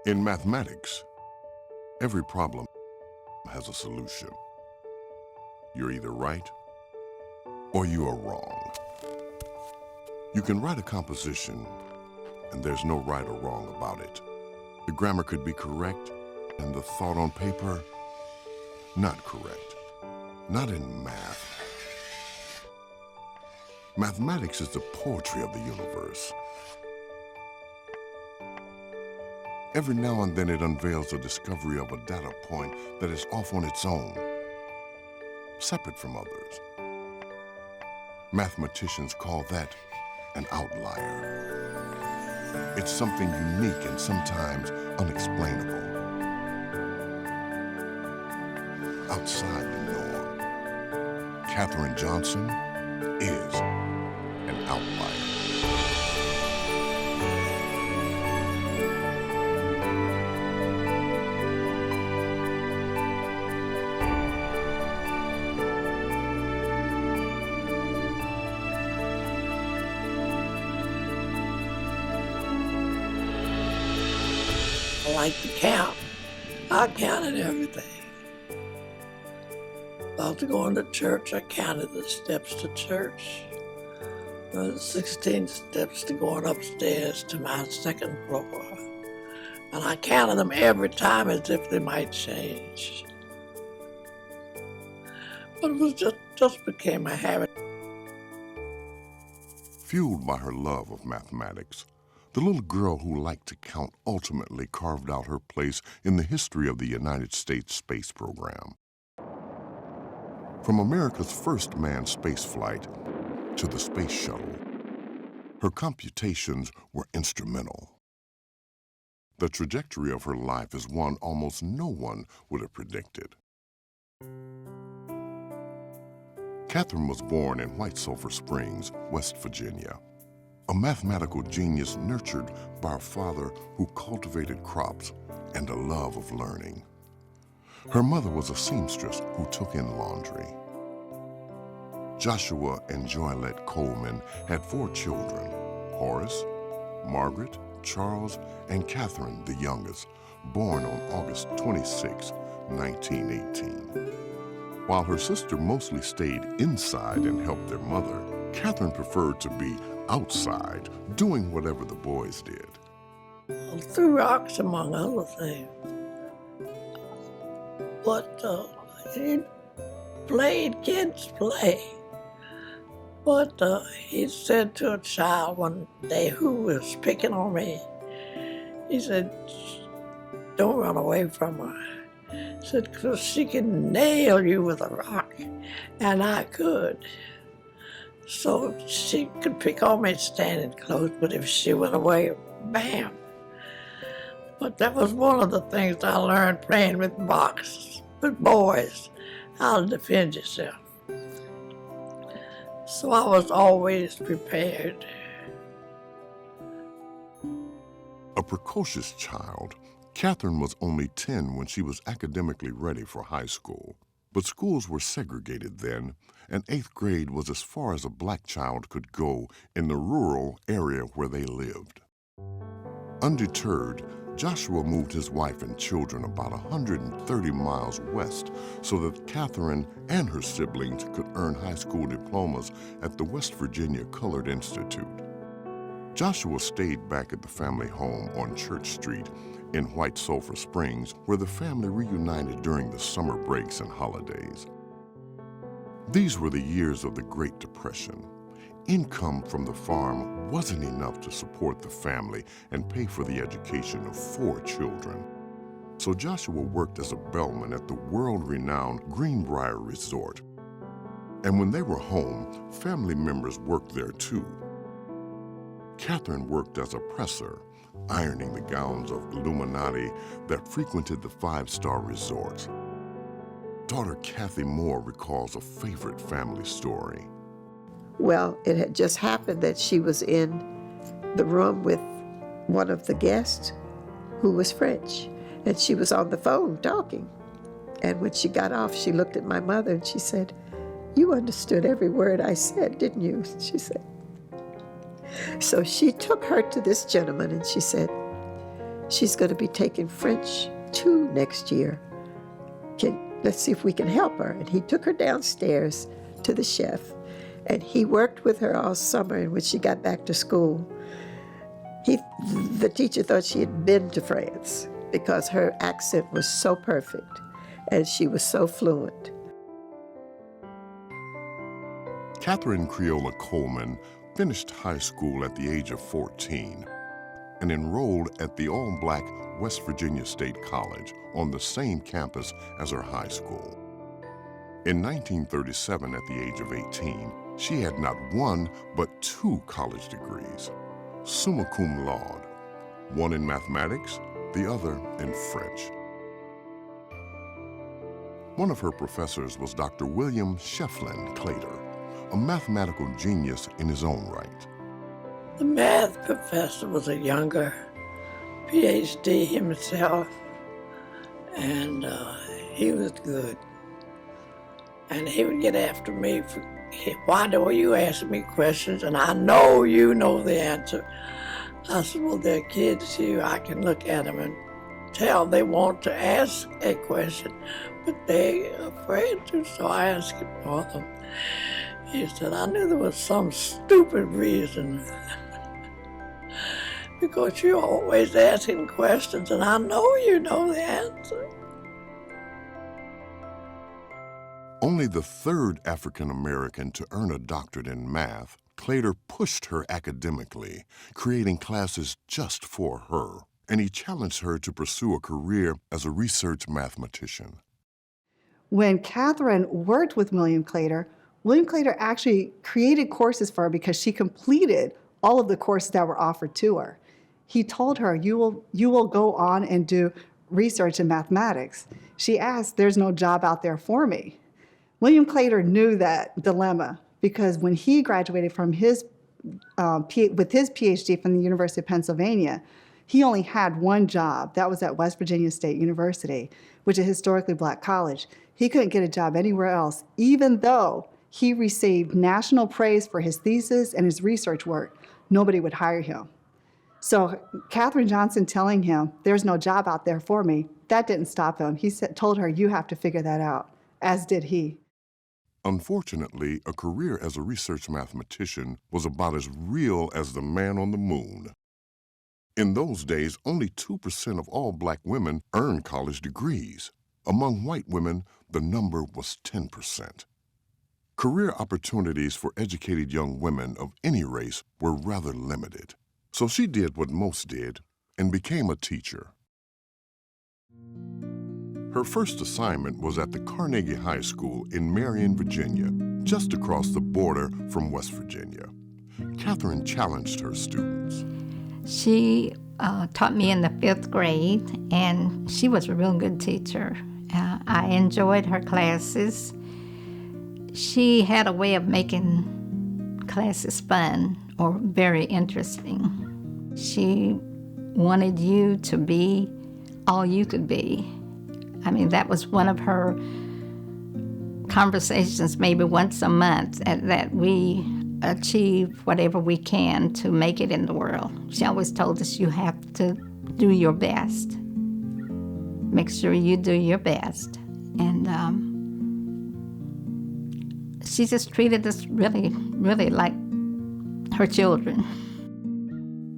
In mathematics, every problem has a solution. You're either right or you are wrong. You can write a composition and there's no right or wrong about it. The grammar could be correct and the thought on paper not correct. Not in math. Mathematics is the poetry of the universe. Every now and then it unveils the discovery of a data point that is off on its own, separate from others. Mathematicians call that an outlier. It's something unique and sometimes unexplainable. Outside the norm. Katherine Johnson is an outlier. I like to count. I counted everything. After going to church, I counted the steps to church. 16 steps to going upstairs to my second floor. And I counted them every time as if they might change. But it was just became a habit. Fueled by her love of mathematics, the little girl who liked to count ultimately carved out her place in the history of the United States space program. From America's first manned space flight to the space shuttle, her computations were instrumental. The trajectory of her life is one almost no one would have predicted. Katherine was born in White Sulphur Springs, West Virginia, a mathematical genius nurtured by a father who cultivated crops and a love of learning. Her mother was a seamstress who took in laundry. Joshua and Joylette Coleman had 4 children, Horace, Margaret, Charles, and Catherine, the youngest, born on August 26, 1918. While her sister mostly stayed inside and helped their mother, Katherine preferred to be outside, doing whatever the boys did. Threw rocks, among other things. But he played, kids play. But he said to a child one day who was picking on me, he said, "Don't run away from her." He said, "'Cause she can nail you with a rock." And I could. So she could pick on me standing close, but if she went away, bam. But that was one of the things I learned playing with boxes, with boys, how to defend yourself. So I was always prepared. A precocious child, Katherine was only 10 when she was academically ready for high school. But schools were segregated then, and 8th grade was as far as a black child could go in the rural area where they lived. Undeterred, Joshua moved his wife and children about 130 miles west so that Katherine and her siblings could earn high school diplomas at the West Virginia Colored Institute. Joshua stayed back at the family home on Church Street in White Sulphur Springs, where the family reunited during the summer breaks and holidays. These were the years of the Great Depression. Income from the farm wasn't enough to support the family and pay for the education of 4 children. So Joshua worked as a bellman at the world-renowned Greenbrier Resort. And when they were home, family members worked there too. Katherine worked as a presser, ironing the gowns of Illuminati that frequented the 5-star resorts. Daughter Kathy Moore recalls a favorite family story. Well, it had just happened that she was in the room with one of the guests who was French, and she was on the phone talking. And when she got off, she looked at my mother and she said, "You understood every word I said, didn't you?" she said. So she took her to this gentleman and she said, She's going to be taking French 2 next year. Let's see if we can help her. And he took her downstairs to the chef, and he worked with her all summer. And when she got back to school, the teacher thought she had been to France because her accent was so perfect and she was so fluent. Katherine Creola Coleman finished high school at the age of 14 and enrolled at the all-black West Virginia State College on the same campus as her high school. In 1937, at the age of 18, she had not one but 2 college degrees, summa cum laude, one in mathematics, the other in French. One of her professors was Dr. William Shefflin Claytor, a mathematical genius in his own right. The math professor was a younger PhD himself, and he was good. And he would get after me for, why do you ask me questions and I know you know the answer? I said, well, they're kids here. I can look at them and tell they want to ask a question, but they're afraid to, so I ask it for them. He said, I knew there was some stupid reason. Because you're always asking questions and I know you know the answer. Only the 3rd African American to earn a doctorate in math, Claytor pushed her academically, creating classes just for her, and he challenged her to pursue a career as a research mathematician. When Katherine worked with William Claytor actually created courses for her because she completed all of the courses that were offered to her. He told her, you will go on and do research in mathematics. She asked, there's no job out there for me. William Claytor knew that dilemma because when he graduated from with his PhD from the University of Pennsylvania, he only had one job. That was at West Virginia State University, which is a historically black college. He couldn't get a job anywhere else, even though he received national praise for his thesis and his research work. Nobody would hire him. So Katherine Johnson telling him, there's no job out there for me, that didn't stop him. He told her, you have to figure that out, as did he. Unfortunately, a career as a research mathematician was about as real as the man on the moon. In those days, only 2% of all black women earned college degrees. Among white women, the number was 10%. Career opportunities for educated young women of any race were rather limited. So she did what most did and became a teacher. Her first assignment was at the Carnegie High School in Marion, Virginia, just across the border from West Virginia. Katherine challenged her students. She taught me in the 5th grade, and she was a real good teacher. I enjoyed her classes. She had a way of making classes fun or very interesting. She wanted you to be all you could be. I mean, that was one of her conversations, maybe once a month, that we achieve whatever we can to make it in the world. She always told us you have to do your best. Make sure you do your best. And she just treated us really, really like her children.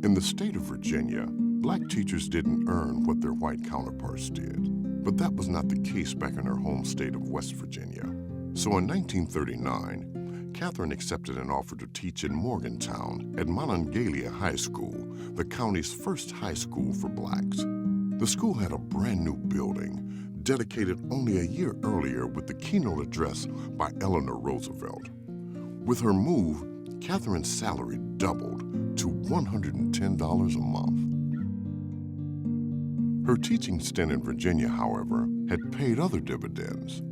In the state of Virginia, black teachers didn't earn what their white counterparts did. But that was not the case back in her home state of West Virginia. So in 1939, Katherine accepted an offer to teach in Morgantown at Monongalia High School, the county's first high school for blacks. The school had a brand new building, dedicated only a year earlier with the keynote address by Eleanor Roosevelt. With her move, Katherine's salary doubled to $110 a month. Her teaching stint in Virginia, however, had paid other dividends.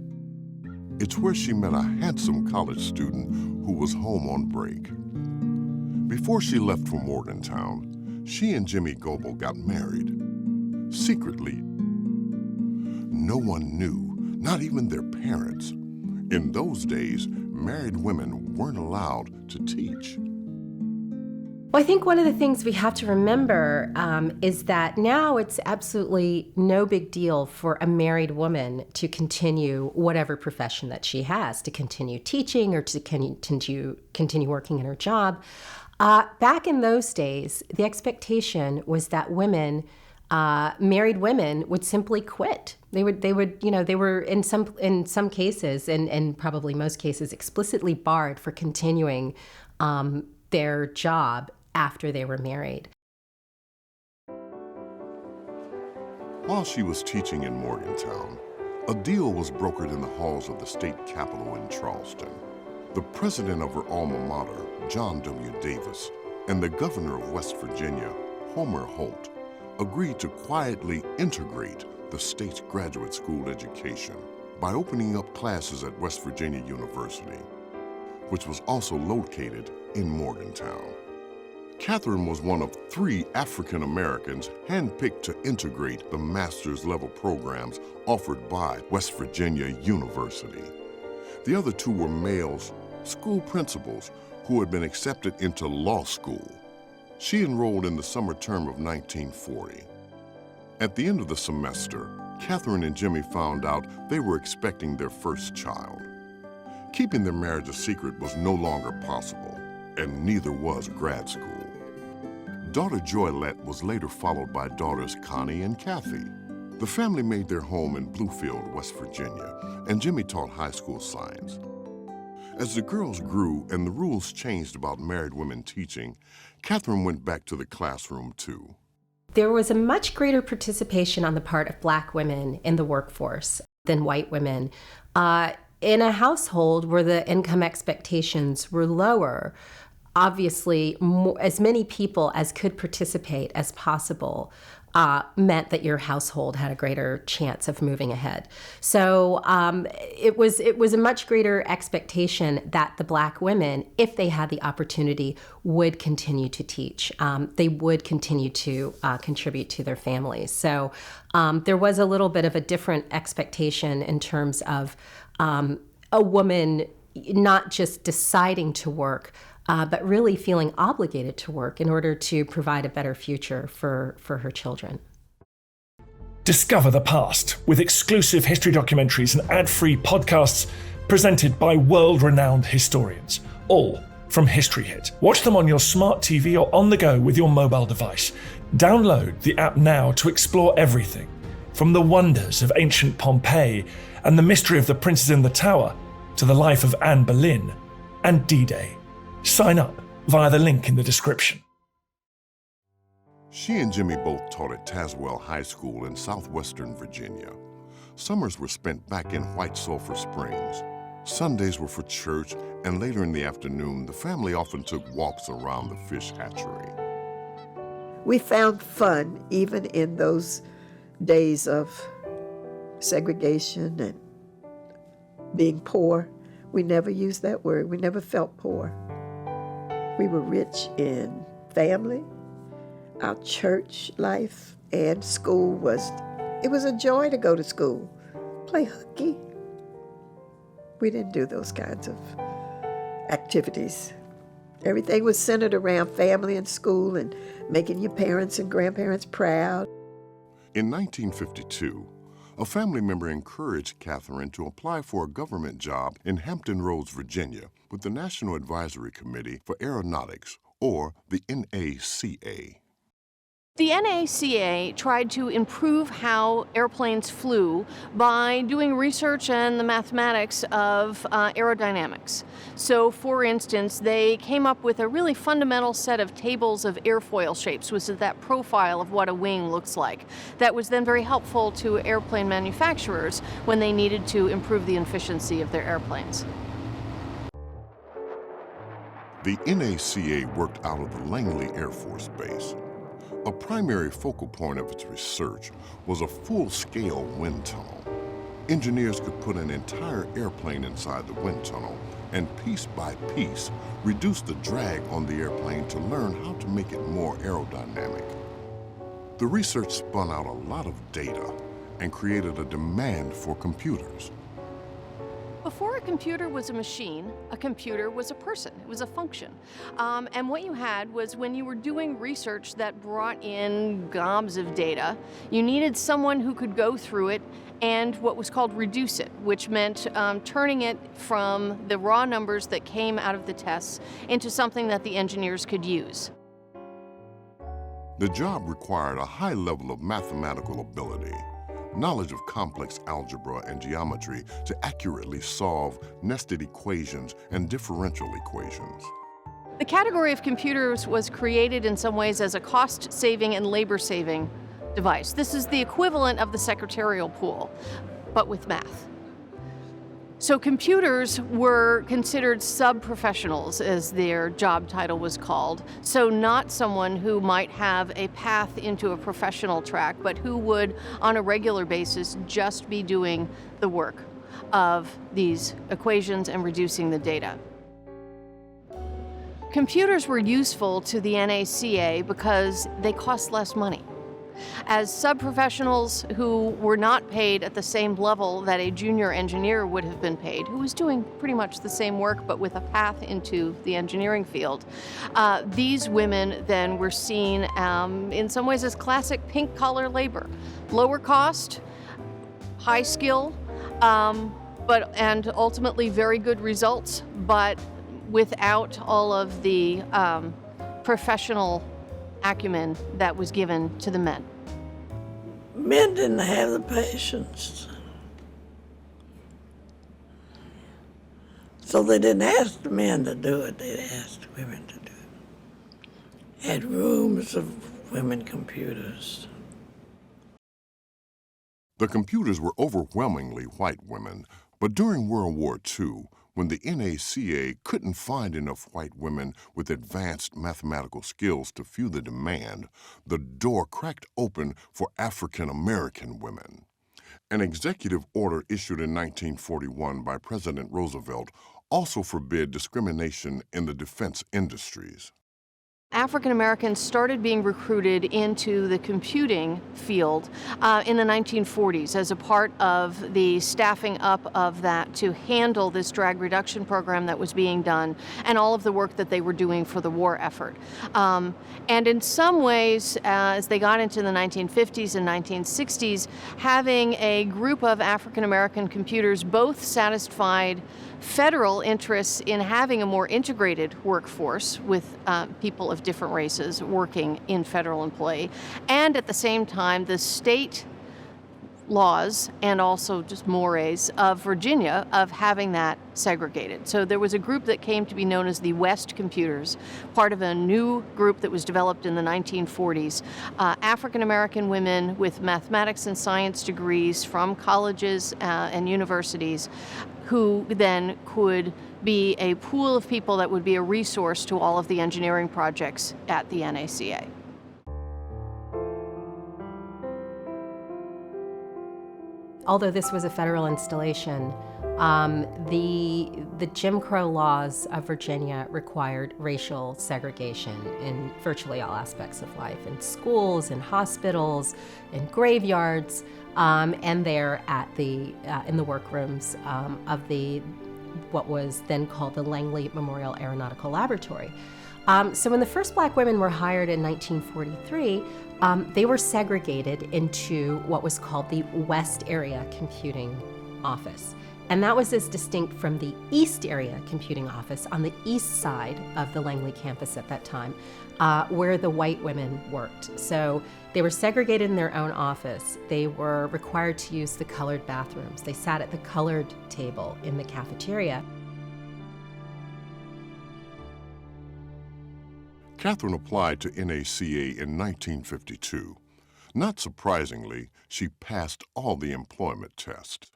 It's where she met a handsome college student who was home on break. Before she left for Morgantown, she and Jimmy Goebel got married. Secretly, no one knew, not even their parents. In those days, married women weren't allowed to teach. Well, I think one of the things we have to remember is that now it's absolutely no big deal for a married woman to continue whatever profession that she has, to continue teaching or to continue working in her job. Back in those days, the expectation was that women, married women, would simply quit. They were in some cases, and probably most cases, explicitly barred for continuing their job after they were married. While she was teaching in Morgantown, a deal was brokered in the halls of the state capitol in Charleston. The president of her alma mater, John W. Davis, and the governor of West Virginia, Homer Holt, agreed to quietly integrate the state's graduate school education by opening up classes at West Virginia University, which was also located in Morgantown. Katherine was one of 3 African Americans handpicked to integrate the master's level programs offered by West Virginia University. The other 2 were males, school principals, who had been accepted into law school. She enrolled in the summer term of 1940. At the end of the semester, Katherine and Jimmy found out they were expecting their first child. Keeping their marriage a secret was no longer possible, and neither was grad school. Daughter Joylette was later followed by daughters Connie and Kathy. The family made their home in Bluefield, West Virginia, and Jimmy taught high school science. As the girls grew and the rules changed about married women teaching, Katherine went back to the classroom too. There was a much greater participation on the part of Black women in the workforce than white women. In a household where the income expectations were lower, obviously, as many people as could participate as possible meant that your household had a greater chance of moving ahead. So it was a much greater expectation that the Black women, if they had the opportunity, would continue to teach. They would continue to contribute to their families. So there was a little bit of a different expectation in terms of a woman not just deciding to work, but really feeling obligated to work in order to provide a better future for her children. Discover the past with exclusive history documentaries and ad-free podcasts presented by world-renowned historians, all from History Hit. Watch them on your smart TV or on the go with your mobile device. Download the app now to explore everything, from the wonders of ancient Pompeii and the mystery of the princes in the tower to the life of Anne Boleyn and D-Day. Sign up via the link in the description. She and Jimmy both taught at Tazewell High School in southwestern Virginia. Summers were spent back in White Sulphur Springs. Sundays were for church, and later in the afternoon, the family often took walks around the fish hatchery. We found fun even in those days of segregation and being poor. We never used that word. We never felt poor. We were rich in family. Our church life and school was a joy to go to school, play hooky. We didn't do those kinds of activities. Everything was centered around family and school and making your parents and grandparents proud. In 1952, a family member encouraged Katherine to apply for a government job in Hampton Roads, Virginia, with the National Advisory Committee for Aeronautics, or the NACA. The NACA tried to improve how airplanes flew by doing research in the mathematics of aerodynamics. So, for instance, they came up with a really fundamental set of tables of airfoil shapes, which is that profile of what a wing looks like. That was then very helpful to airplane manufacturers when they needed to improve the efficiency of their airplanes. The NACA worked out of the Langley Air Force Base. A primary focal point of its research was a full-scale wind tunnel. Engineers could put an entire airplane inside the wind tunnel and piece by piece reduce the drag on the airplane to learn how to make it more aerodynamic. The research spun out a lot of data and created a demand for computers. Before a computer was a machine, a computer was a person. It was a function. And what you had was when you were doing research that brought in gobs of data, you needed someone who could go through it and what was called reduce it, which meant turning it from the raw numbers that came out of the tests into something that the engineers could use. The job required a high level of mathematical ability, knowledge of complex algebra and geometry to accurately solve nested equations and differential equations. The category of computers was created in some ways as a cost-saving and labor-saving device. This is the equivalent of the secretarial pool, but with math. So computers were considered sub-professionals, as their job title was called. So not someone who might have a path into a professional track, but who would, on a regular basis, just be doing the work of these equations and reducing the data. Computers were useful to the NACA because they cost less money. As sub-professionals who were not paid at the same level that a junior engineer would have been paid, who was doing pretty much the same work but with a path into the engineering field, these women then were seen in some ways as classic pink-collar labor. Lower cost, high skill, and ultimately very good results, but without all of the professional acumen that was given to the men. Men didn't have the patience. So they didn't ask the men to do it, they asked women to do it. Had rooms of women computers. The computers were overwhelmingly white women, but during World War II, when the NACA couldn't find enough white women with advanced mathematical skills to fuel the demand, the door cracked open for African American women. An executive order issued in 1941 by President Roosevelt also forbid discrimination in the defense industries. African Americans started being recruited into the computing field in the 1940s as a part of the staffing up of that to handle this drag reduction program that was being done and all of the work that they were doing for the war effort. And in some ways, as they got into the 1950s and 1960s, having a group of African American computers both satisfied federal interests in having a more integrated workforce with people of different races working in federal employ, and at the same time the state laws and also just mores of Virginia of having that segregated. So there was a group that came to be known as the West Computers, part of a new group that was developed in the 1940s. African American women with mathematics and science degrees from colleges and universities who then could be a pool of people that would be a resource to all of the engineering projects at the NACA. Although this was a federal installation, the Jim Crow laws of Virginia required racial segregation in virtually all aspects of life, in schools, in hospitals, in graveyards, and there at in the workrooms of what was then called the Langley Memorial Aeronautical Laboratory. So when the first black women were hired in 1943, they were segregated into what was called the West Area Computing Office. And that was as distinct from the East Area Computing Office on the east side of the Langley campus at that time, where the white women worked. So they were segregated in their own office. They were required to use the colored bathrooms. They sat at the colored table in the cafeteria. Katherine applied to NACA in 1952. Not surprisingly, she passed all the employment tests.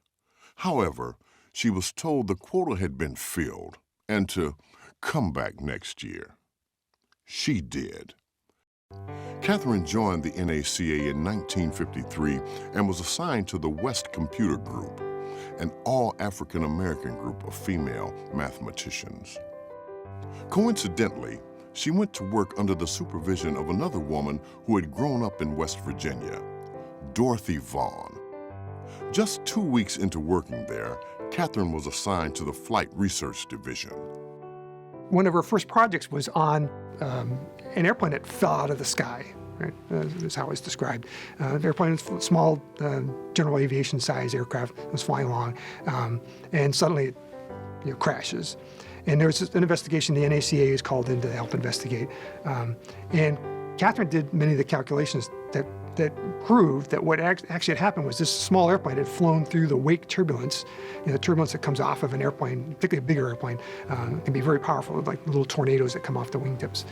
However, she was told the quota had been filled and to come back next year. She did. Katherine joined the NACA in 1953 and was assigned to the West Computer Group, an all-African American group of female mathematicians. Coincidentally, she went to work under the supervision of another woman who had grown up in West Virginia, Dorothy Vaughan. Just 2 weeks into working there, Katherine was assigned to the Flight Research Division. One of her first projects was on an airplane that fell out of the sky. Right? That's how it's described. The airplane was a small general aviation size aircraft. It was flying along, and suddenly it crashes. And there was an investigation. The NACA is called in to help investigate. And Katherine did many of the calculations that proved that what actually had happened was this small airplane had flown through the wake turbulence. The turbulence that comes off of an airplane, particularly a bigger airplane, can be very powerful, like little tornadoes that come off the wingtips.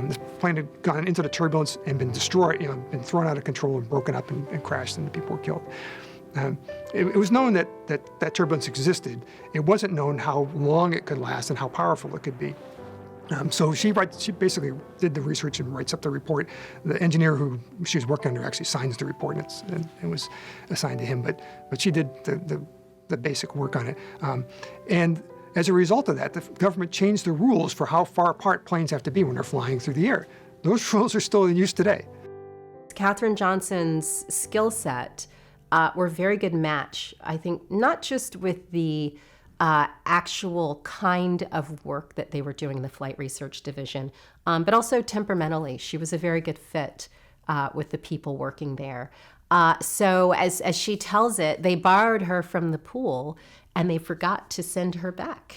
This plane had gone into the turbulence and been destroyed, been thrown out of control and broken up and crashed, and the people were killed. It was known that turbulence existed. It wasn't known how long it could last and how powerful it could be. So she basically did the research and writes up the report. The engineer who she was working under actually signs the report, and it was assigned to him. But she did the basic work on it. And as a result of that, the government changed the rules for how far apart planes have to be when they're flying through the air. Those rules are still in use today. Katherine Johnson's skill set were a very good match, I think, not just with the actual kind of work that they were doing in the Flight Research Division, but also temperamentally. She was a very good fit with the people working there. So as she tells it, they borrowed her from the pool and they forgot to send her back.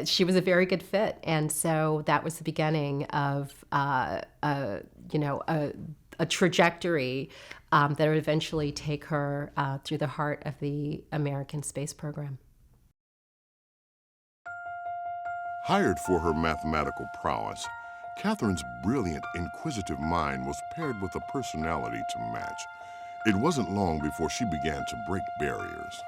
She was a very good fit. And so that was the beginning of, a trajectory that would eventually take her through the heart of the American space program. Hired for her mathematical prowess, Katherine's brilliant, inquisitive mind was paired with a personality to match. It wasn't long before she began to break barriers.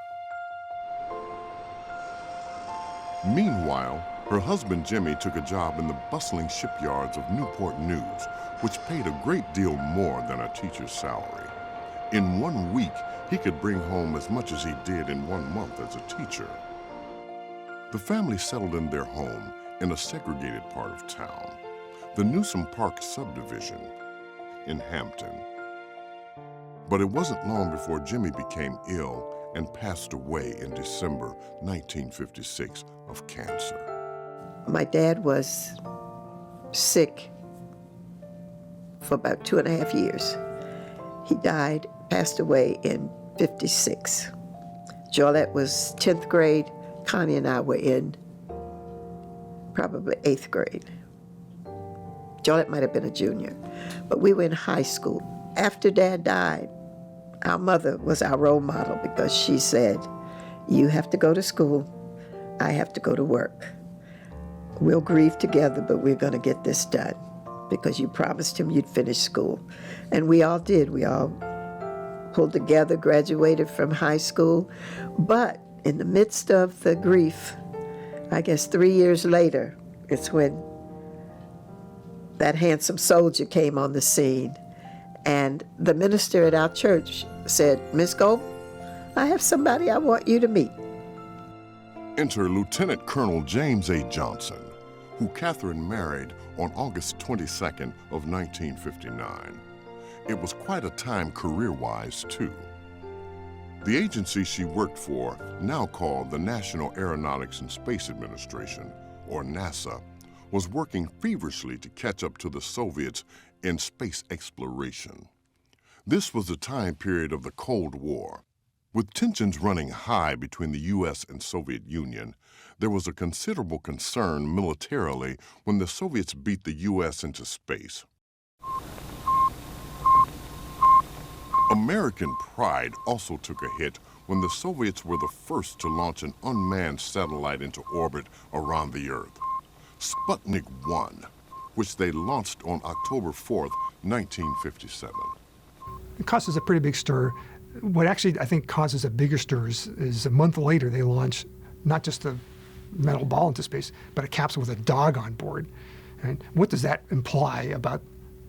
Meanwhile, her husband Jimmy took a job in the bustling shipyards of Newport News, which paid a great deal more than a teacher's salary. In 1 week, he could bring home as much as he did in 1 month as a teacher. The family settled in their home in a segregated part of town, the Newsom Park subdivision in Hampton. But it wasn't long before Jimmy became ill and passed away in December 1956 of cancer. My dad was sick for about 2.5 years. He died, passed away in 56. Jolette was 10th grade. Connie and I were in probably 8th grade. Jolette might have been a junior, but we were in high school. After Dad died, our mother was our role model because she said, "You have to go to school, I have to go to work. We'll grieve together, but we're going to get this done because you promised him you'd finish school." And we all did. We all pulled together, graduated from high school. But in the midst of the grief, I guess 3 years later, it's when that handsome soldier came on the scene. And the minister at our church said, "Miss Gold, I have somebody I want you to meet." Enter Lieutenant Colonel James A. Johnson, who Katherine married on August 22nd of 1959. It was quite a time career-wise, too. The agency she worked for, now called the National Aeronautics and Space Administration, or NASA, was working feverishly to catch up to the Soviets in space exploration. This was the time period of the Cold War. With tensions running high between the U.S. and Soviet Union, there was a considerable concern militarily when the Soviets beat the U.S. into space. American pride also took a hit when the Soviets were the first to launch an unmanned satellite into orbit around the Earth, Sputnik 1, which they launched on October 4th, 1957. It causes a pretty big stir. What actually I think causes a bigger stir is a month later they launch not just a metal ball into space, but a capsule with a dog on board. And what does that imply about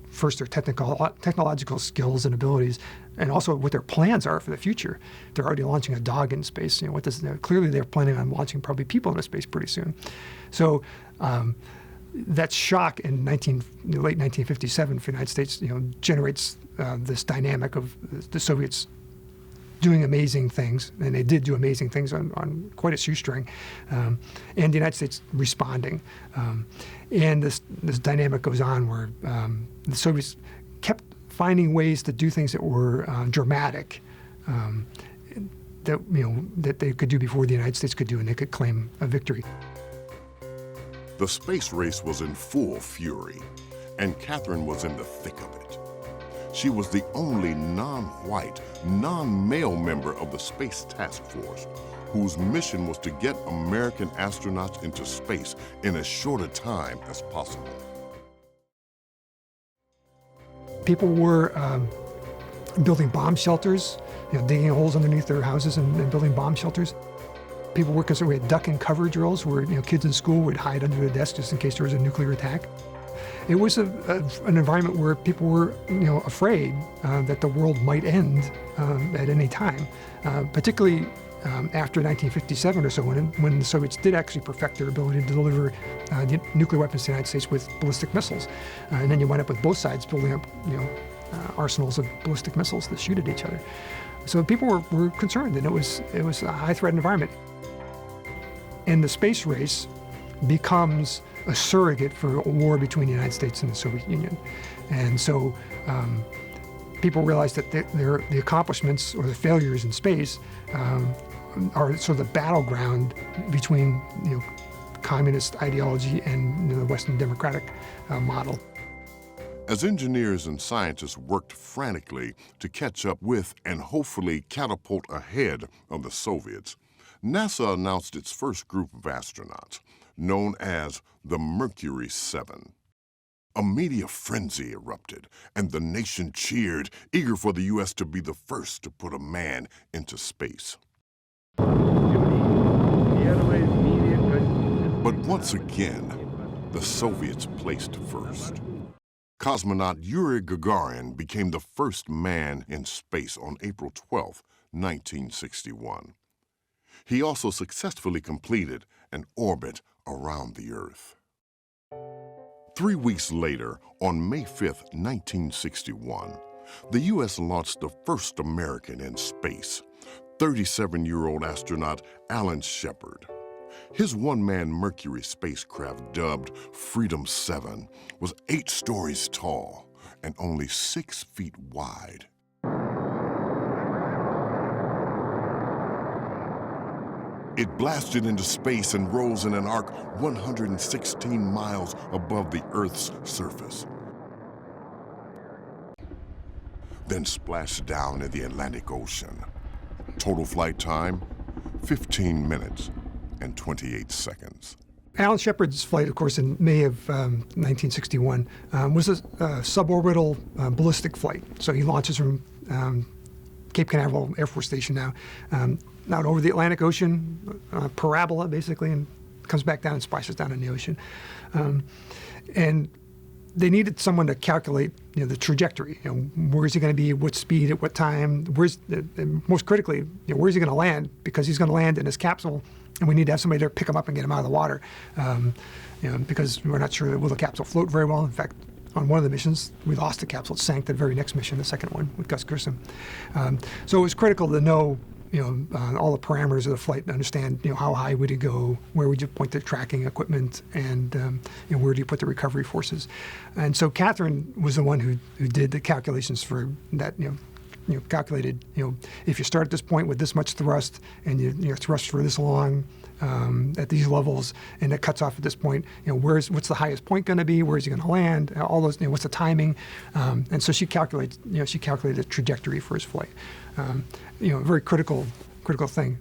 first their technological skills and abilities, and also what their plans are for the future? They're already launching a dog in space. Clearly they're planning on launching probably people into space pretty soon. So that shock in late 1957 for the United States, generates this dynamic of the Soviets doing amazing things, and they did do amazing things on quite a shoestring, and the United States responding. And this dynamic goes on where the Soviets kept finding ways to do things that were dramatic, that they could do before the United States could do, and they could claim a victory. The space race was in full fury, and Katherine was in the thick of it. She was the only non-white, non-male member of the Space Task Force, whose mission was to get American astronauts into space in as short a time as possible. People were building bomb shelters, digging holes underneath their houses and building bomb shelters. People were concerned. We had duck and cover drills where kids in school would hide under the desk just in case there was a nuclear attack. It was an environment where people were afraid that the world might end at any time, particularly after 1957 or so, when the Soviets did actually perfect their ability to deliver nuclear weapons to the United States with ballistic missiles. And then you wind up with both sides building up arsenals of ballistic missiles that shoot at each other. So people were concerned, and it was a high-threat environment. And the space race becomes a surrogate for a war between the United States and the Soviet Union. And so people realized that the accomplishments or the failures in space are sort of the battleground between communist ideology and the Western democratic model. As engineers and scientists worked frantically to catch up with and hopefully catapult ahead of the Soviets, NASA announced its first group of astronauts, known as the Mercury 7. A media frenzy erupted, and the nation cheered, eager for the U.S. to be the first to put a man into space. But once again, the Soviets placed first. Cosmonaut Yuri Gagarin became the first man in space on April 12, 1961. He also successfully completed an orbit around the Earth. 3 weeks later, on May 5, 1961, the U.S. launched the first American in space, 37-year-old astronaut Alan Shepard. His one-man Mercury spacecraft, dubbed Freedom 7, was 8 stories tall and only 6 feet wide. It blasted into space and rose in an arc 116 miles above the Earth's surface. Then splashed down in the Atlantic Ocean. Total flight time, 15 minutes and 28 seconds. Alan Shepard's flight, of course, in May of 1961, was a suborbital ballistic flight. So he launches from Cape Canaveral Air Force Station now, out over the Atlantic Ocean, parabola basically, and comes back down and splashes down in the ocean. And they needed someone to calculate, the trajectory. Where is he going to be, what speed, at what time? Most critically, where is he going to land? Because he's going to land in his capsule, and we need to have somebody there to pick him up and get him out of the water. Because we're not sure will the capsule float very well. In fact, on one of the missions, we lost the capsule. It sank the very next mission, the second one with Gus Grissom. So it was critical to know all the parameters of the flight and understand, how high would it go, where would you point the tracking equipment, and where do you put the recovery forces. And so Katherine was the one who did the calculations for that, calculated, if you start at this point with this much thrust and your thrust for this long at these levels, and it cuts off at this point, what's the highest point going to be, where is he going to land, all those, what's the timing, and so she calculated a trajectory for his flight. Very critical thing.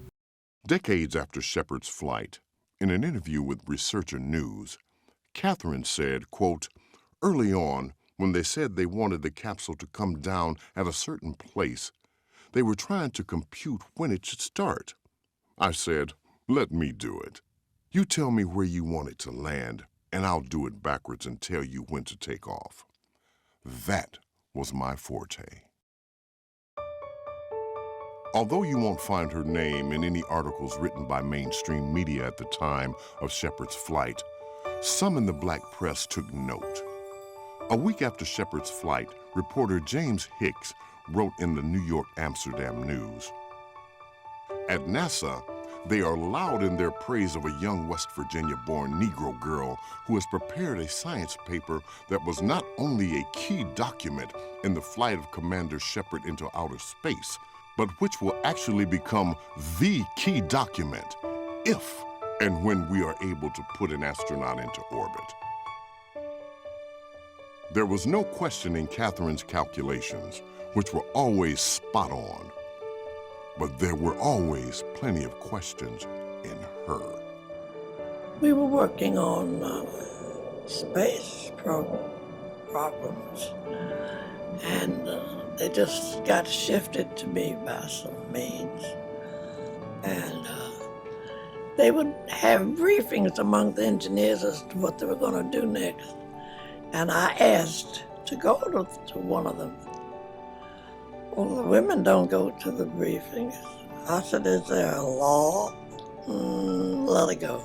Decades after Shepard's flight, in an interview with Researcher News, Katherine said, quote, "Early on, when they said they wanted the capsule to come down at a certain place, they were trying to compute when it should start. I said, let me do it. You tell me where you want it to land, and I'll do it backwards and tell you when to take off. That was my forte." Although you won't find her name in any articles written by mainstream media at the time of Shepard's flight, some in the black press took note. A week after Shepard's flight, reporter James Hicks wrote in the New York Amsterdam News, At NASA, they are loud in their praise of a young West Virginia-born Negro girl who has prepared a science paper that was not only a key document in the flight of Commander Shepard into outer space, but which will actually become the key document if and when we are able to put an astronaut into orbit. There was no questioning Katherine's calculations, which were always spot on. But there were always plenty of questions in her. We were working on space problems, and they just got shifted to me by some means. And they would have briefings among the engineers as to what they were going to do next. And I asked to go to one of them. Well, the women don't go to the briefings. I said, is there a law? Let it go.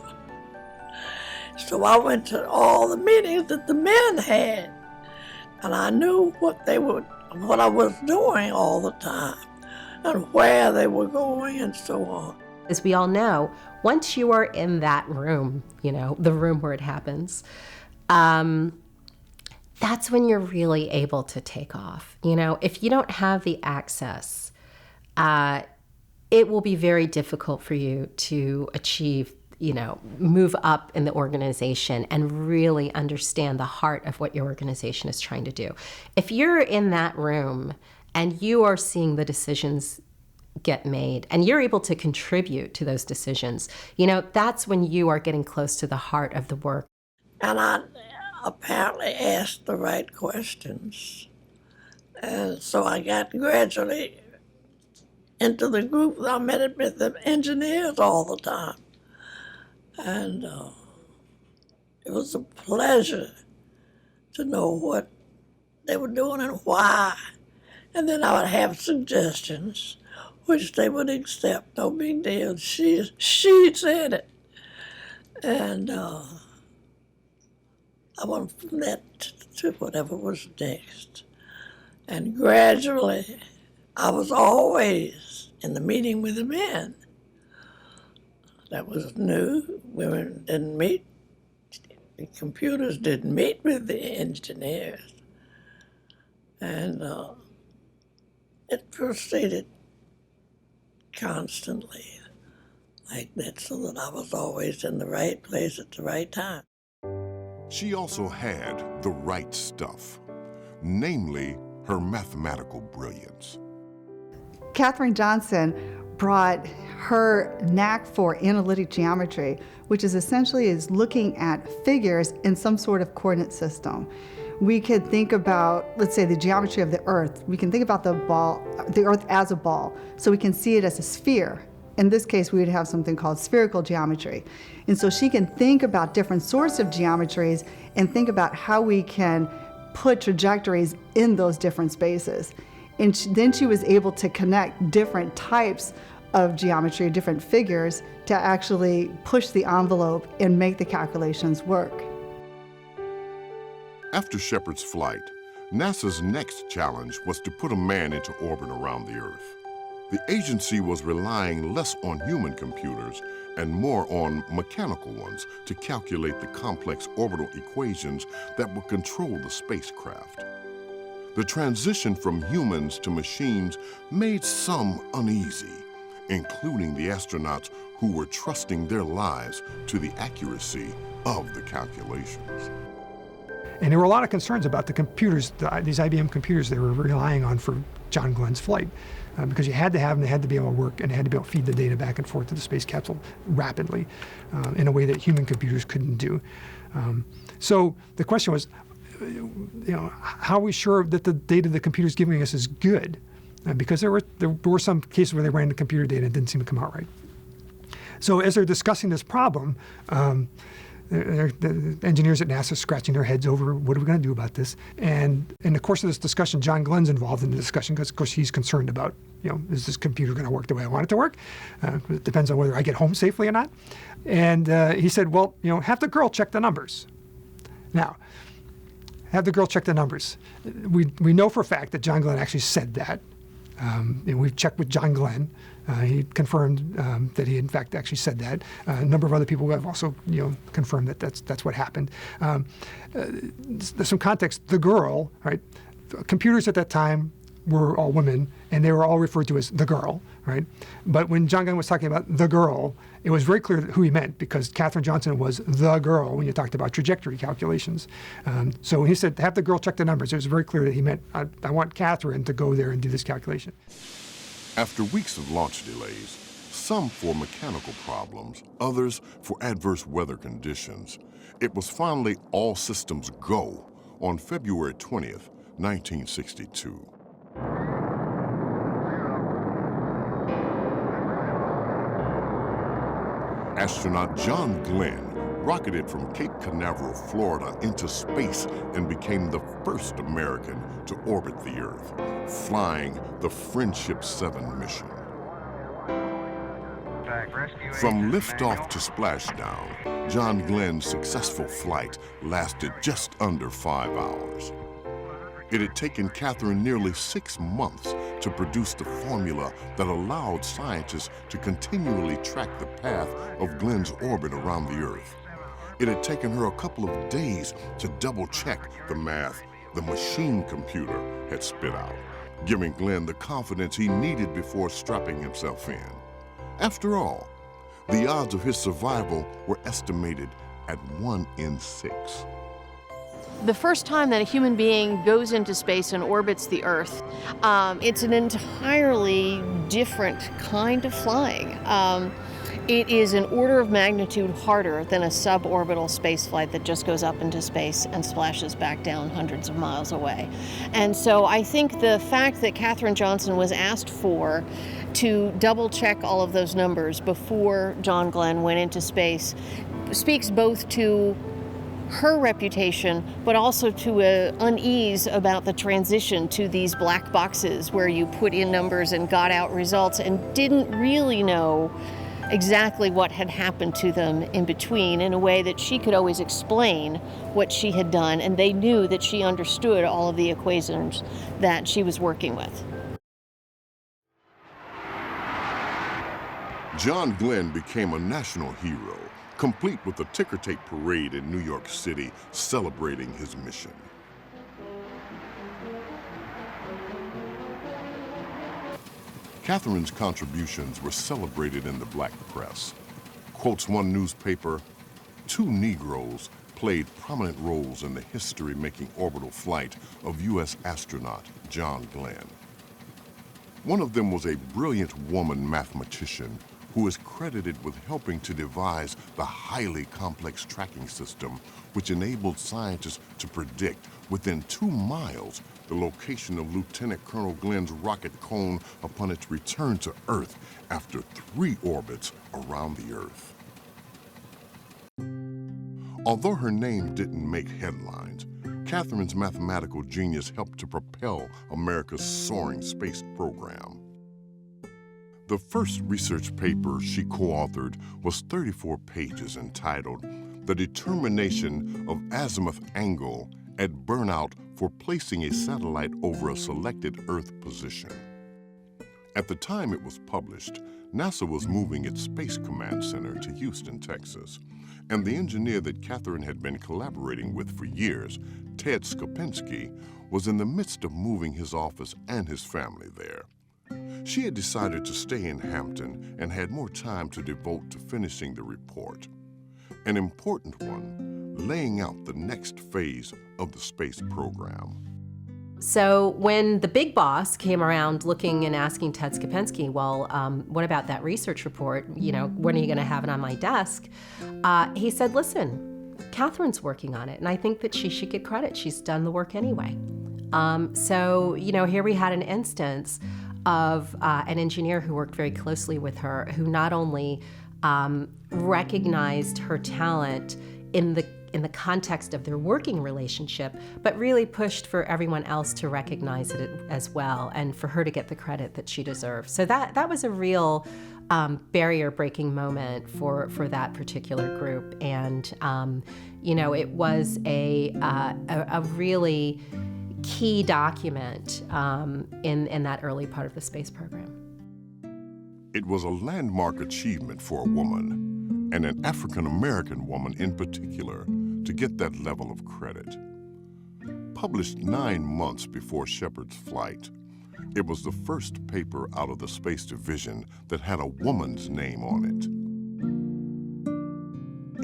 So I went to all the meetings that the men had, and I knew what I was doing all the time, and where they were going, and so on. As we all know, once you are in that room, the room where it happens, that's when you're really able to take off. If you don't have the access, it will be very difficult for you to achieve, move up in the organization and really understand the heart of what your organization is trying to do. If you're in that room and you are seeing the decisions get made and you're able to contribute to those decisions, that's when you are getting close to the heart of the work. And I apparently asked the right questions. And so I got gradually into the group. I met with the engineers all the time. And it was a pleasure to know what they were doing and why. And then I would have suggestions, which they would accept. No big deal. She said it. And I went from that to whatever was next. And gradually, I was always in the meeting with the men. That was new. Women didn't meet. The computers didn't meet with the engineers. And it proceeded constantly like that, so that I was always in the right place at the right time. She also had the right stuff, namely her mathematical brilliance. Katherine Johnson brought her knack for analytic geometry, which is essentially looking at figures in some sort of coordinate system. We could think about, let's say, the geometry of the Earth. We can think about the Earth as a ball, so we can see it as a sphere. In this case, we would have something called spherical geometry. And so she can think about different sorts of geometries and think about how we can put trajectories in those different spaces. And then she was able to connect different types of geometry, different figures, to actually push the envelope and make the calculations work. After Shepard's flight, NASA's next challenge was to put a man into orbit around the Earth. The agency was relying less on human computers and more on mechanical ones to calculate the complex orbital equations that would control the spacecraft. The transition from humans to machines made some uneasy, including the astronauts who were trusting their lives to the accuracy of the calculations. And there were a lot of concerns about the computers, these IBM computers they were relying on for John Glenn's flight. Because you had to have them, they had to be able to work, and they had to be able to feed the data back and forth to the space capsule rapidly in a way that human computers couldn't do. So the question was, how are we sure that the data the computer's giving us is good? Because there were some cases where they ran the computer data and it didn't seem to come out right. So as they're discussing this problem, the engineers at NASA scratching their heads over what are we going to do about this. And in the course of this discussion, John Glenn's involved in the discussion because, of course, he's concerned about, is this computer going to work the way I want it to work? It depends on whether I get home safely or not. And he said, well, have the girl check the numbers. Now, have the girl check the numbers. We know for a fact that John Glenn actually said that. And we've checked with John Glenn. He confirmed that he, in fact, actually said that. A number of other people have also, confirmed that that's what happened. There's some context. The girl, right? Computers at that time were all women, and they were all referred to as the girl, right? But when John Glenn was talking about the girl, it was very clear who he meant, because Katherine Johnson was the girl when you talked about trajectory calculations. So when he said, have the girl check the numbers, it was very clear that he meant, I want Katherine to go there and do this calculation. After weeks of launch delays, some for mechanical problems, others for adverse weather conditions, it was finally all systems go on February 20th, 1962. Astronaut John Glenn rocketed from Cape Canaveral, Florida into space and became the first American to orbit the Earth, flying the Friendship 7 mission. From liftoff to splashdown, John Glenn's successful flight lasted just under 5 hours. It had taken Katherine nearly 6 months to produce the formula that allowed scientists to continually track the path of Glenn's orbit around the Earth. It had taken her a couple of days to double-check the math the machine computer had spit out, giving Glenn the confidence he needed before strapping himself in. After all, the odds of his survival were estimated at 1 in 6. The first time that a human being goes into space and orbits the Earth, it's an entirely different kind of flying. It is an order of magnitude harder than a suborbital spaceflight that just goes up into space and splashes back down hundreds of miles away. And so I think the fact that Katherine Johnson was asked to double check all of those numbers before John Glenn went into space speaks both to her reputation, but also to an unease about the transition to these black boxes where you put in numbers and got out results and didn't really know exactly what had happened to them in between, in a way that she could always explain what she had done, and they knew that she understood all of the equations that she was working with. John Glenn became a national hero, complete with a ticker tape parade in New York City celebrating his mission. Katherine's contributions were celebrated in the black press. Quotes one newspaper, 2 Negroes played prominent roles in the history-making orbital flight of U.S. astronaut John Glenn. One of them was a brilliant woman mathematician who is credited with helping to devise the highly complex tracking system which enabled scientists to predict within 2 miles the location of Lieutenant Colonel Glenn's rocket cone upon its return to Earth after 3 orbits around the Earth. Although her name didn't make headlines, Katherine's mathematical genius helped to propel America's soaring space program. The first research paper she co-authored was 34 pages entitled The Determination of Azimuth Angle at Burnout for Placing a Satellite Over a Selected Earth Position. At the time it was published, NASA was moving its Space Command Center to Houston, Texas, and the engineer that Katherine had been collaborating with for years, Ted Skopinski, was in the midst of moving his office and his family there. She had decided to stay in Hampton and had more time to devote to finishing the report. An important one, laying out the next phase of the space program. So when the big boss came around looking and asking Ted Skopinski, well, what about that research report? When are you going to have it on my desk? He said, listen, Katherine's working on it, and I think that she should get credit. She's done the work anyway. So here we had an instance of an engineer who worked very closely with her, who not only recognized her talent in the context of their working relationship, but really pushed for everyone else to recognize it as well, and for her to get the credit that she deserved. So that was a real barrier-breaking moment for that particular group, and it was a really key document in that early part of the space program. It was a landmark achievement for a woman, and an African-American woman in particular, to get that level of credit. Published 9 months before Shepard's flight, it was the first paper out of the Space Division that had a woman's name on it.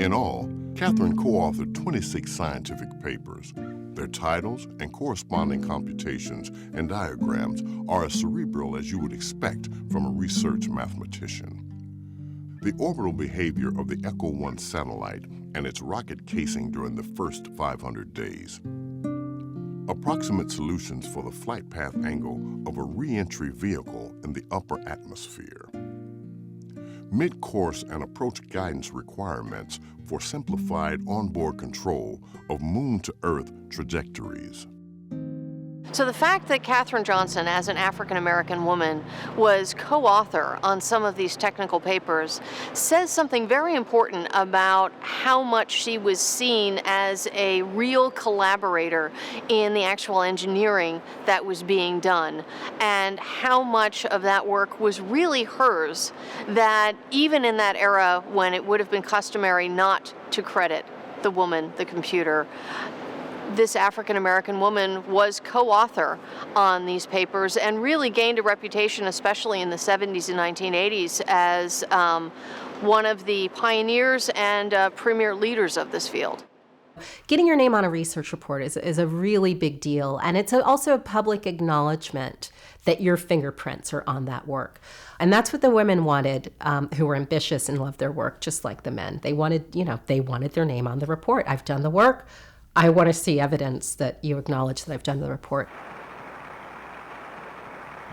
In all, Katherine co-authored 26 scientific papers. Their titles and corresponding computations and diagrams are as cerebral as you would expect from a research mathematician. The orbital behavior of the Echo 1 satellite and its rocket casing during the first 500 days. Approximate solutions for the flight path angle of a re-entry vehicle in the upper atmosphere. Mid-course and approach guidance requirements for simplified onboard control of moon-to-Earth trajectories. So the fact that Katherine Johnson, as an African-American woman, was co-author on some of these technical papers says something very important about how much she was seen as a real collaborator in the actual engineering that was being done, and how much of that work was really hers, that even in that era when it would have been customary not to credit the woman, the computer, this African-American woman was co-author on these papers and really gained a reputation, especially in the 70s and 1980s, as one of the pioneers and premier leaders of this field. Getting your name on a research report is a really big deal, and it's also a public acknowledgement that your fingerprints are on that work. And that's what the women wanted, who were ambitious and loved their work, just like the men. They wanted their name on the report. I've done the work. I want to see evidence that you acknowledge that I've done the report.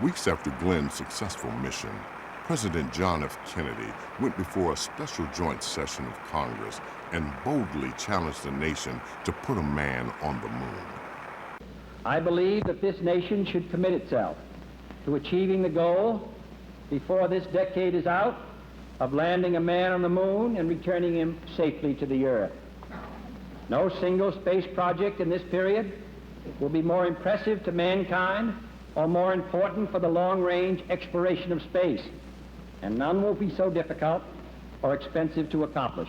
Weeks after Glenn's successful mission, President John F. Kennedy went before a special joint session of Congress and boldly challenged the nation to put a man on the moon. I believe that this nation should commit itself to achieving the goal, before this decade is out, of landing a man on the moon and returning him safely to the Earth. No single space project in this period will be more impressive to mankind or more important for the long-range exploration of space, and none will be so difficult or expensive to accomplish.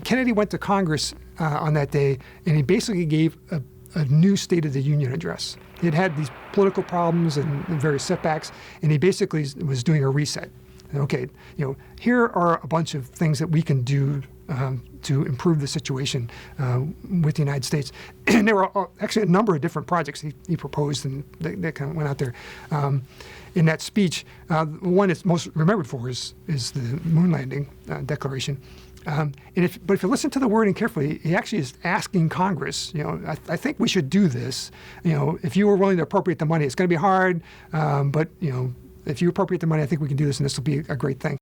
Kennedy went to Congress on that day, and he basically gave a new State of the Union address. He'd had these political problems and various setbacks, and he basically was doing a reset. Okay, here are a bunch of things that we can do to improve the situation with the United States. And there were actually a number of different projects he proposed, and that kind of went out there. In that speech, the one it's most remembered for is the moon landing declaration. But if you listen to the wording carefully, he actually is asking Congress, I think we should do this. If you were willing to appropriate the money, it's going to be hard, but if you appropriate the money, I think we can do this, and this will be a great thing.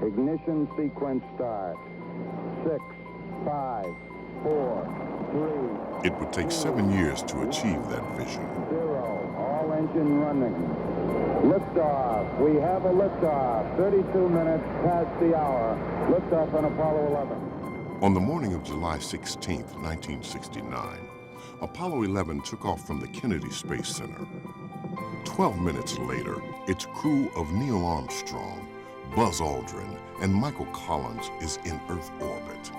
Ignition sequence start. 6, 5, 4, 3. It would take 7 years to achieve that vision. 0. All engine running. Liftoff. We have a liftoff. 32 minutes past the hour. Liftoff on Apollo 11. On the morning of July 16, 1969, Apollo 11 took off from the Kennedy Space Center. 12 minutes later, its crew of Neil Armstrong, Buzz Aldrin, and Michael Collins is in Earth orbit.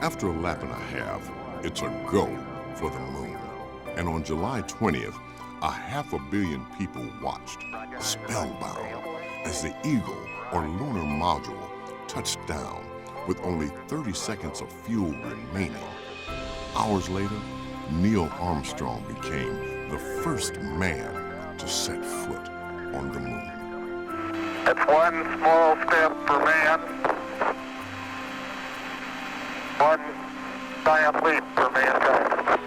After a lap and a half, it's a go for the moon. And on July 20th, 500 million people watched, spellbound, as the Eagle, or lunar module, touched down with only 30 seconds of fuel remaining. Hours later, Neil Armstrong became the first man to set foot on the moon. It's one small step for man, one giant leap for mankind.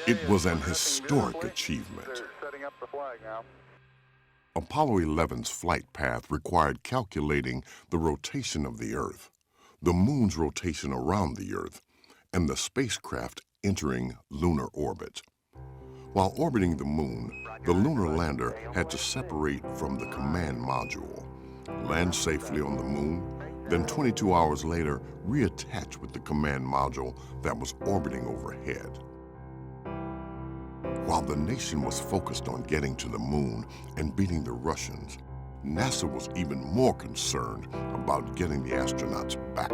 It was an historic achievement. Apollo 11's flight path required calculating the rotation of the Earth, the moon's rotation around the Earth, and the spacecraft entering lunar orbit. While orbiting the moon, the lunar lander had to separate from the command module, land safely on the moon, then 22 hours later reattach with the command module that was orbiting overhead. While the nation was focused on getting to the moon and beating the Russians, NASA was even more concerned about getting the astronauts back.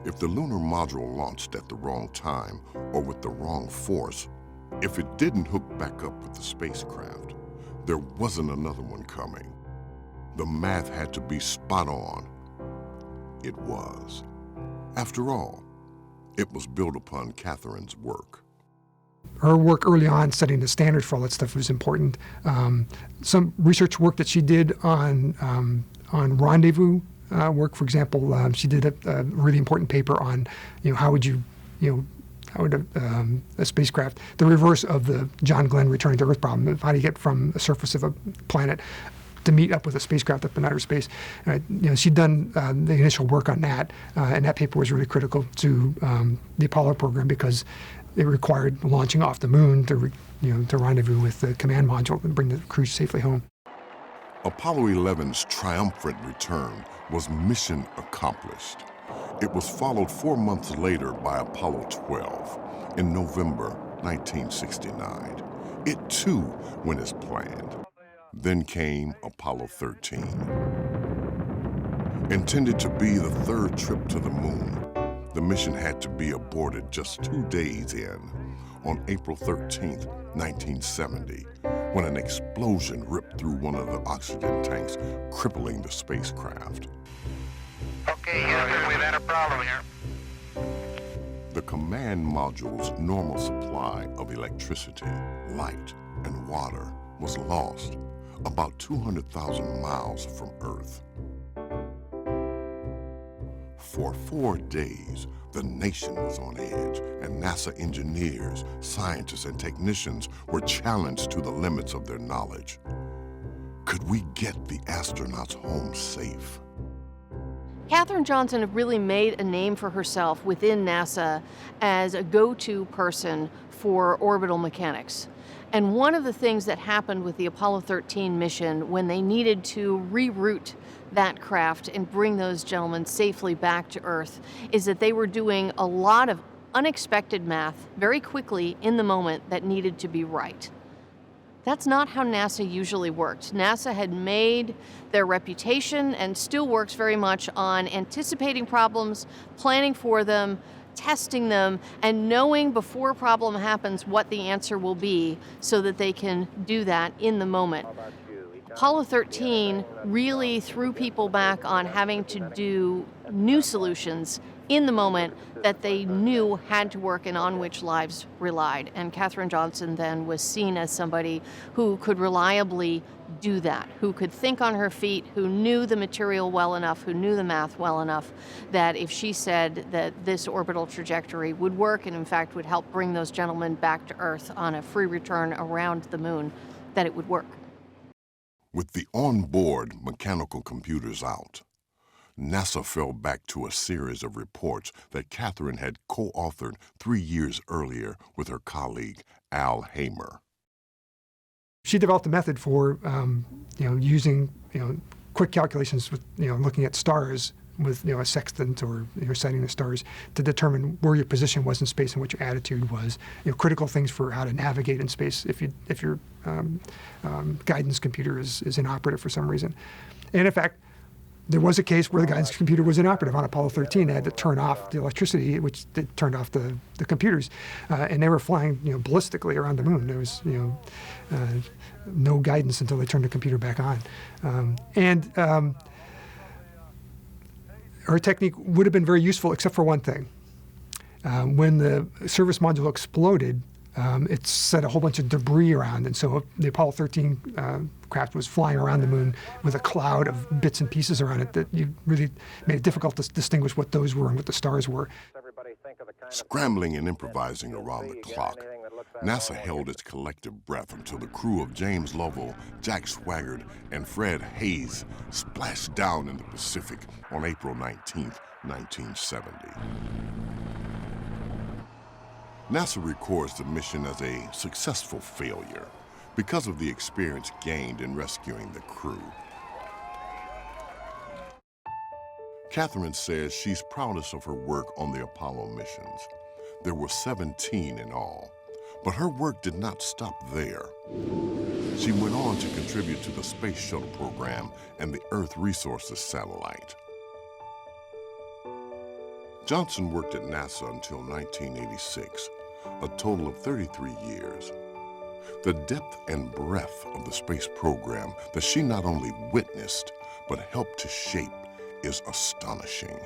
If the lunar module launched at the wrong time or with the wrong force, if it didn't hook back up with the spacecraft, there wasn't another one coming. The math had to be spot on. It was. After all, it was built upon Katherine's work. Her work early on, setting the standards for all that stuff, was important. Some research work that she did on rendezvous work, for example, she did a really important paper on, how would a spacecraft, the reverse of the John Glenn returning to Earth problem. How do you get from the surface of a planet to meet up with a spacecraft up in outer space? She'd done the initial work on that, and that paper was really critical to the Apollo program because it required launching off the moon to rendezvous with the command module and bring the crew safely home. Apollo 11's triumphant return was mission accomplished. It was followed 4 months later by Apollo 12 in November 1969. It too went as planned. Then came Apollo 13. Intended to be the third trip to the moon, the mission had to be aborted just 2 days in, on April 13th, 1970, when an explosion ripped through one of the oxygen tanks, crippling the spacecraft. Okay, Houston, we've had a problem here. The command module's normal supply of electricity, light, and water was lost about 200,000 miles from Earth. For 4 days, the nation was on edge, and NASA engineers, scientists, and technicians were challenged to the limits of their knowledge. Could we get the astronauts home safe? Katherine Johnson really made a name for herself within NASA as a go-to person for orbital mechanics. And one of the things that happened with the Apollo 13 mission when they needed to reroute that craft and bring those gentlemen safely back to Earth is that they were doing a lot of unexpected math very quickly in the moment that needed to be right. That's not how NASA usually worked. NASA had made their reputation and still works very much on anticipating problems, planning for them, testing them, and knowing before a problem happens what the answer will be so that they can do that in the moment. Apollo 13 really threw people back on having to do new solutions in the moment that they knew had to work and on which lives relied. And Katherine Johnson then was seen as somebody who could reliably do that, who could think on her feet, who knew the material well enough, who knew the math well enough, that if she said that this orbital trajectory would work and in fact would help bring those gentlemen back to Earth on a free return around the moon, that it would work. With the onboard mechanical computers out, NASA fell back to a series of reports that Katherine had co-authored 3 years earlier with her colleague, Al Hamer. She developed a method for, using, quick calculations with, looking at stars with, a sextant or sighting the stars to determine where your position was in space and what your attitude was. Critical things for how to navigate in space if your guidance computer is inoperative for some reason. And in fact, there was a case where the guidance computer was inoperative on Apollo 13. They had to turn off the electricity, which turned off the computers, and they were flying, ballistically around the moon. There was, no guidance until they turned the computer back on. Her technique would have been very useful, except for one thing. When the service module exploded, it set a whole bunch of debris around, and so the Apollo 13 craft was flying around the moon with a cloud of bits and pieces around it that you really made it difficult to distinguish what those were and what the stars were. Scrambling and improvising around the clock, NASA held its collective breath until the crew of James Lovell, Jack Swigert, and Fred Hayes splashed down in the Pacific on April 19, 1970. NASA records the mission as a successful failure because of the experience gained in rescuing the crew. Katherine says she's proudest of her work on the Apollo missions. There were 17 in all, But her work did not stop there. She went on to contribute to the Space Shuttle program and the Earth Resources satellite. Johnson worked at NASA until 1986, a total of 33 years. The depth and breadth of the space program that she not only witnessed, but helped to shape is astonishing.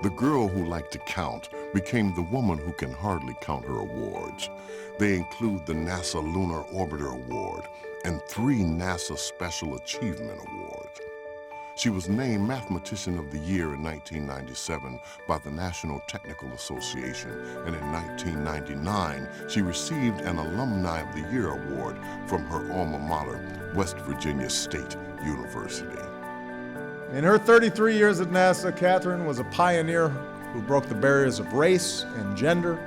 The girl who liked to count became the woman who can hardly count her awards. They include the NASA Lunar Orbiter Award and 3 NASA Special Achievement Awards. She was named Mathematician of the Year in 1997 by the National Technical Association, and in 1999, she received an Alumni of the Year award from her alma mater, West Virginia State University. In her 33 years at NASA, Katherine was a pioneer who broke the barriers of race and gender,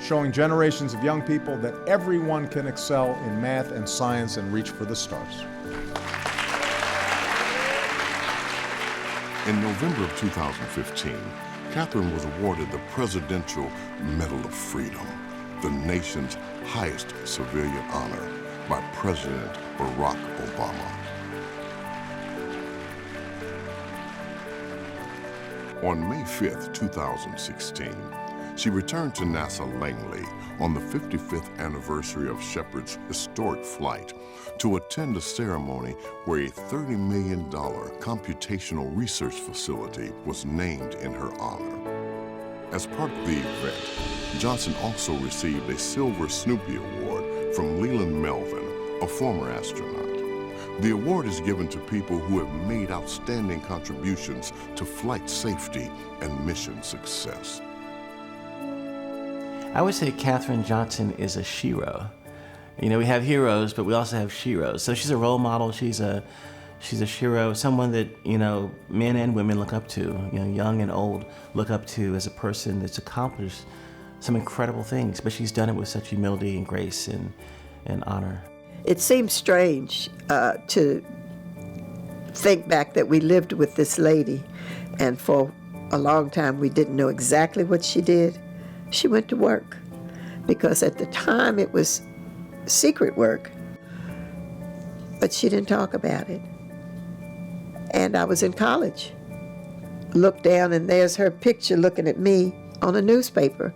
showing generations of young people that everyone can excel in math and science and reach for the stars. In November of 2015, Katherine was awarded the Presidential Medal of Freedom, the nation's highest civilian honor, by President Barack Obama. On May 5th, 2016, she returned to NASA Langley on the 55th anniversary of Shepard's historic flight to attend a ceremony where a $30 million computational research facility was named in her honor. As part of the event, Johnson also received a Silver Snoopy Award from Leland Melvin, a former astronaut. The award is given to people who have made outstanding contributions to flight safety and mission success. I would say Katherine Johnson is a shero. You know, we have heroes, but we also have sheroes. So she's a role model, she's a shero, someone that, you know, men and women look up to, you know, young and old look up to as a person that's accomplished some incredible things, but she's done it with such humility and grace and honor. It seems strange to think back that we lived with this lady, and for a long time we didn't know exactly what she did. She went to work, because at the time it was secret work, but she didn't talk about it. And I was in college. Looked down and there's her picture looking at me on a newspaper.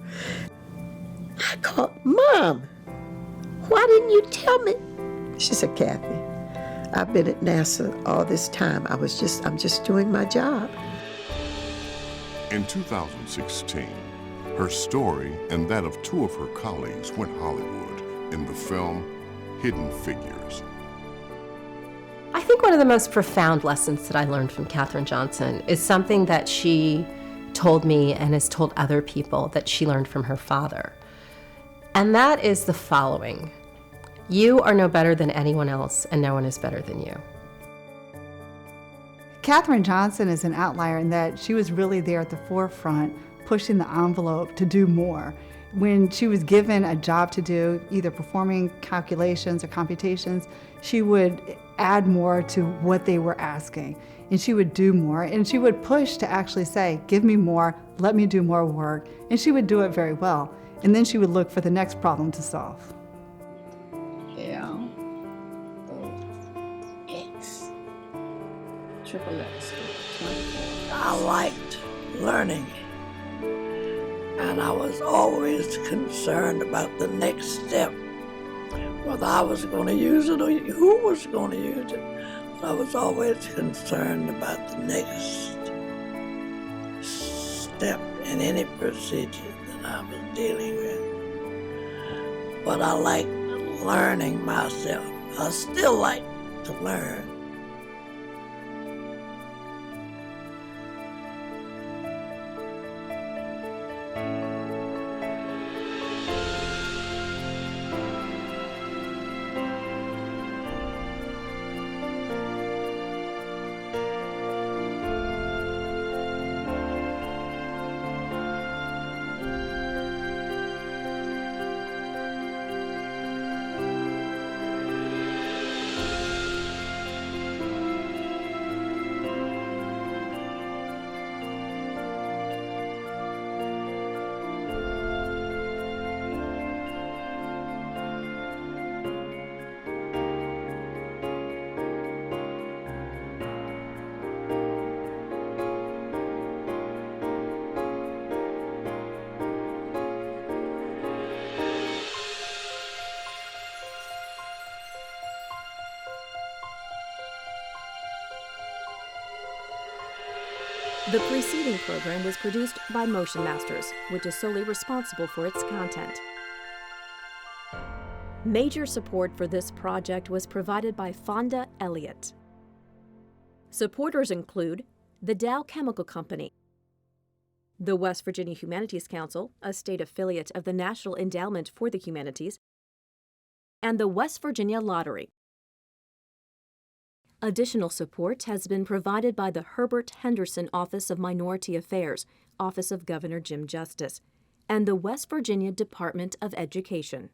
I called, "Mom, why didn't you tell me?" She said, "Kathy, I've been at NASA all this time. I'm just doing my job." In 2016, her story and that of 2 of her colleagues went Hollywood in the film Hidden Figures. I think one of the most profound lessons that I learned from Katherine Johnson is something that she told me and has told other people that she learned from her father. And that is the following: you are no better than anyone else, and no one is better than you. Katherine Johnson is an outlier in that she was really there at the forefront, pushing the envelope to do more. When she was given a job to do, either performing calculations or computations, she would add more to what they were asking, and she would do more, and she would push to actually say, "Give me more, let me do more work," and she would do it very well. And then she would look for the next problem to solve. X. I liked learning, and I was always concerned about the next step, whether I was going to use it or who was going to use it. But I was always concerned about the next step in any procedure that I was dealing with. But I liked learning myself. I still like to learn. The preceding program was produced by Motion Masters, which is solely responsible for its content. Major support for this project was provided by Fonda Elliott. Supporters include the Dow Chemical Company, the West Virginia Humanities Council, a state affiliate of the National Endowment for the Humanities, and the West Virginia Lottery. Additional support has been provided by the Herbert Henderson Office of Minority Affairs, Office of Governor Jim Justice, and the West Virginia Department of Education.